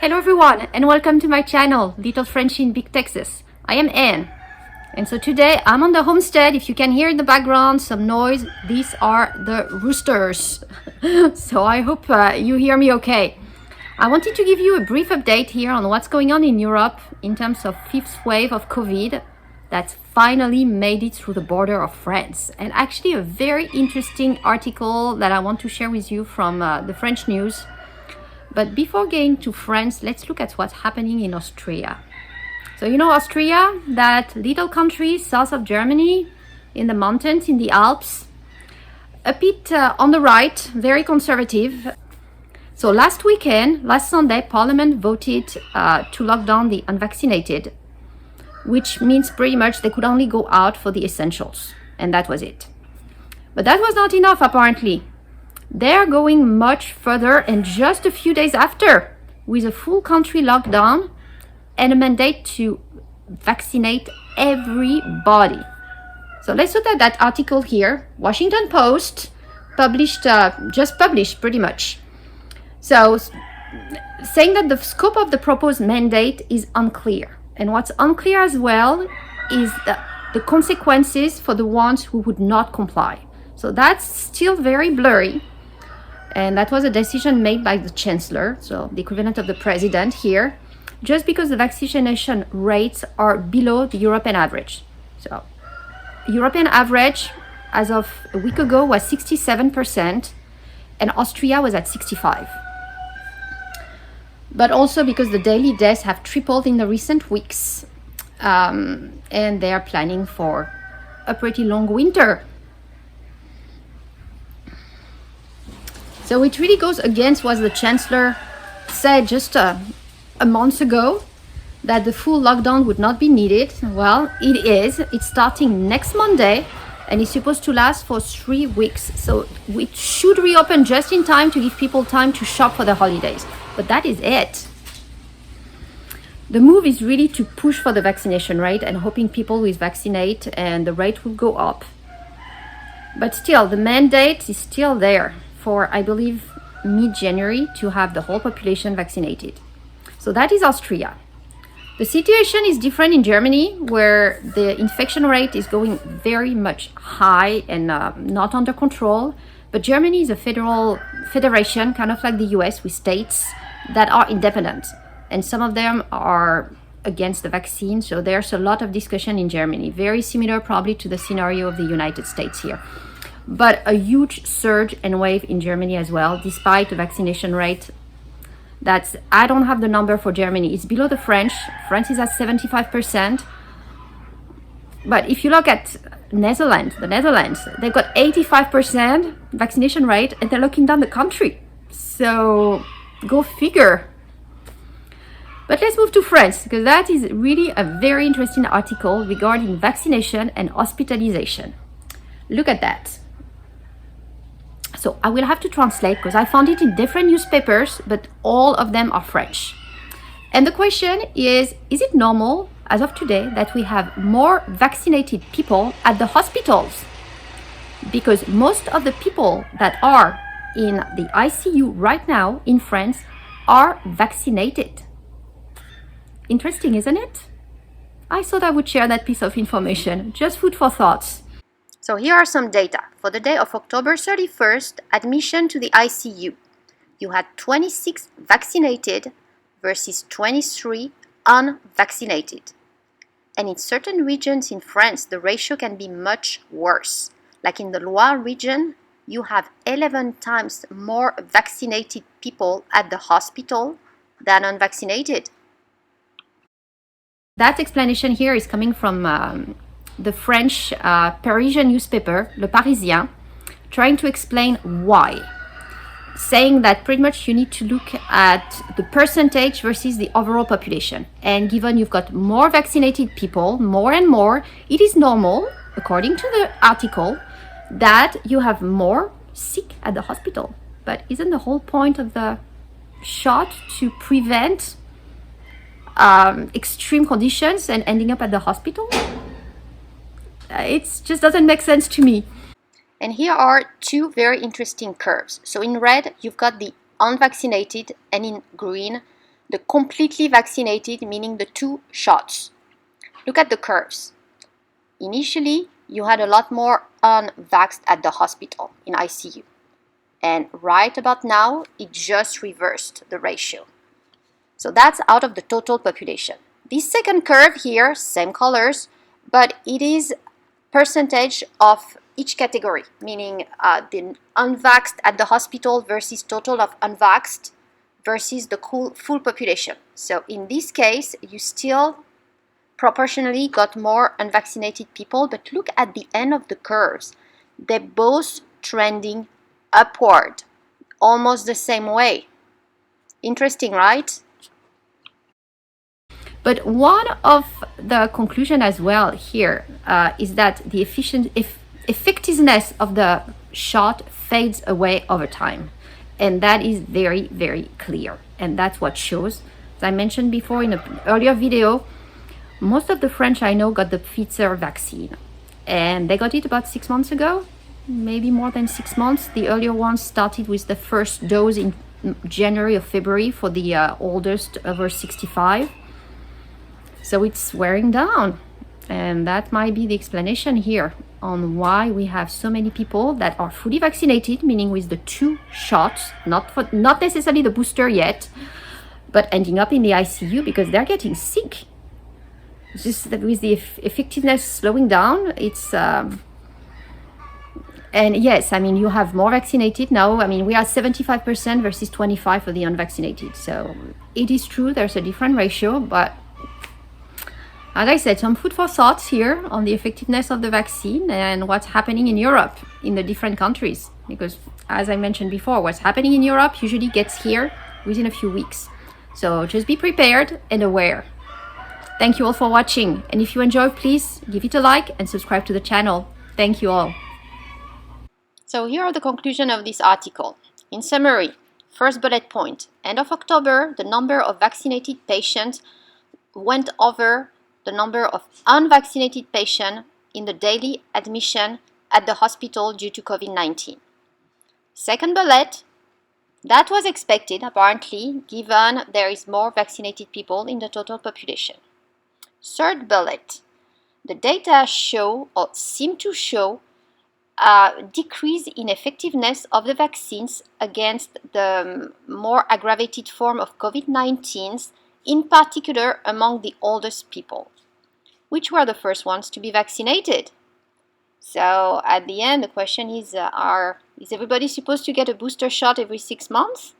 Hello everyone and welcome to my channel, Little Frenchie in Big Texas. I am Anne, and so today I'm on the homestead. If you can hear in the background some noise, these are the roosters. So I hope you hear me okay. I wanted to give you a brief update here on what's going on in Europe in terms of fifth wave of COVID that's finally made it through the border of France. And actually a very interesting article that I want to share with you from the French news. But before getting to France, let's look at what's happening in Austria. So you know Austria, that little country south of Germany, in the mountains, in the Alps, a bit on the right, very conservative. So last Sunday, Parliament voted to lock down the unvaccinated, which means pretty much they could only go out for the essentials, and that was it. But that was not enough, apparently. They're going much further, and just a few days after, with a full country lockdown and a mandate to vaccinate everybody. So let's look at that article here. Washington Post just published pretty much. So saying that the scope of the proposed mandate is unclear. And what's unclear as well is the consequences for the ones who would not comply. So that's still very blurry. And that was a decision made by the Chancellor, so the equivalent of the President here, just because the vaccination rates are below the European average. So European average as of a week ago was 67%, and Austria was at 65%. But also because the daily deaths have tripled in the recent weeks, and they are planning for a pretty long winter. So it really goes against what the Chancellor said just a month ago, that the full lockdown would not be needed. Well, it is. It's starting next Monday, and it's supposed to last for 3 weeks. So we should reopen just in time to give people time to shop for the holidays. But that is it. The move is really to push for the vaccination rate and hoping people will vaccinate and the rate will go up. But still, the mandate is still there for, I believe, mid-January to have the whole population vaccinated. So that is Austria. The situation is different in Germany, where the infection rate is going very much high and not under control. But Germany is a federation, kind of like the US, with states that are independent. And some of them are against the vaccine. So there's a lot of discussion in Germany, very similar probably to the scenario of the United States here. But a huge surge and wave in Germany as well, despite the vaccination rate. I don't have the number for Germany. It's below the French. France is at 75%. But if you look at the Netherlands, they've got 85% vaccination rate, and they're locking down the country. So go figure. But let's move to France, because that is really a very interesting article regarding vaccination and hospitalization. Look at that. So I will have to translate because I found it in different newspapers, but all of them are French. And the question is it normal as of today that we have more vaccinated people at the hospitals? Because most of the people that are in the ICU right now in France are vaccinated. Interesting, isn't it? I thought I would share that piece of information, just food for thoughts. So here are some data. For the day of October 31st, admission to the ICU. You had 26 vaccinated versus 23 unvaccinated. And in certain regions in France, the ratio can be much worse. Like in the Loire region, you have 11 times more vaccinated people at the hospital than unvaccinated. That explanation here is coming from the French Parisian newspaper, Le Parisien, trying to explain why. Saying that pretty much you need to look at the percentage versus the overall population. And given you've got more vaccinated people, more and more, it is normal, according to the article, that you have more sick at the hospital. But isn't the whole point of the shot to prevent extreme conditions and ending up at the hospital? It just doesn't make sense to me. And here are two very interesting curves. So in red, you've got the unvaccinated, and in green, the completely vaccinated, meaning the 2 shots. Look at the curves. Initially, you had a lot more unvaxxed at the hospital in ICU. And right about now, it just reversed the ratio. So that's out of the total population. This second curve here, same colors, but it is percentage of each category, meaning the unvaxxed at the hospital versus total of unvaxxed versus the full population. So in this case, you still proportionally got more unvaccinated people, but look at the end of the curves. They're both trending upward, almost the same way. Interesting, right? But one of the conclusion as well here is that the effectiveness of the shot fades away over time. And that is very, very clear. And that's what shows. As I mentioned before in an earlier video, most of the French I know got the Pfizer vaccine. And they got it about 6 months ago, maybe more than 6 months. The earlier ones started with the first dose in January or February for the oldest over 65. So it's wearing down. And that might be the explanation here on why we have so many people that are fully vaccinated, meaning with the 2 shots, not necessarily the booster yet, but ending up in the ICU because they're getting sick. Just that with the effectiveness slowing down, it's and yes, I mean, you have more vaccinated now. I mean, we are 75% versus 25% for the unvaccinated. So it is true, there's a different ratio, but as I said, some food for thought here on the effectiveness of the vaccine and what's happening in Europe in the different countries. Because as I mentioned before, what's happening in Europe usually gets here within a few weeks. So just be prepared and aware. Thank you all for watching. And if you enjoyed, please give it a like and subscribe to the channel. Thank you all. So here are the conclusions of this article. In summary, first bullet point, end of October, the number of vaccinated patients went over the number of unvaccinated patients in the daily admission at the hospital due to COVID-19. Second bullet, that was expected apparently given there is more vaccinated people in the total population. Third bullet, the data show or seem to show a decrease in effectiveness of the vaccines against the more aggravated form of COVID-19, in particular among the oldest people, which were the first ones to be vaccinated. So at the end, the question is everybody supposed to get a booster shot every 6 months?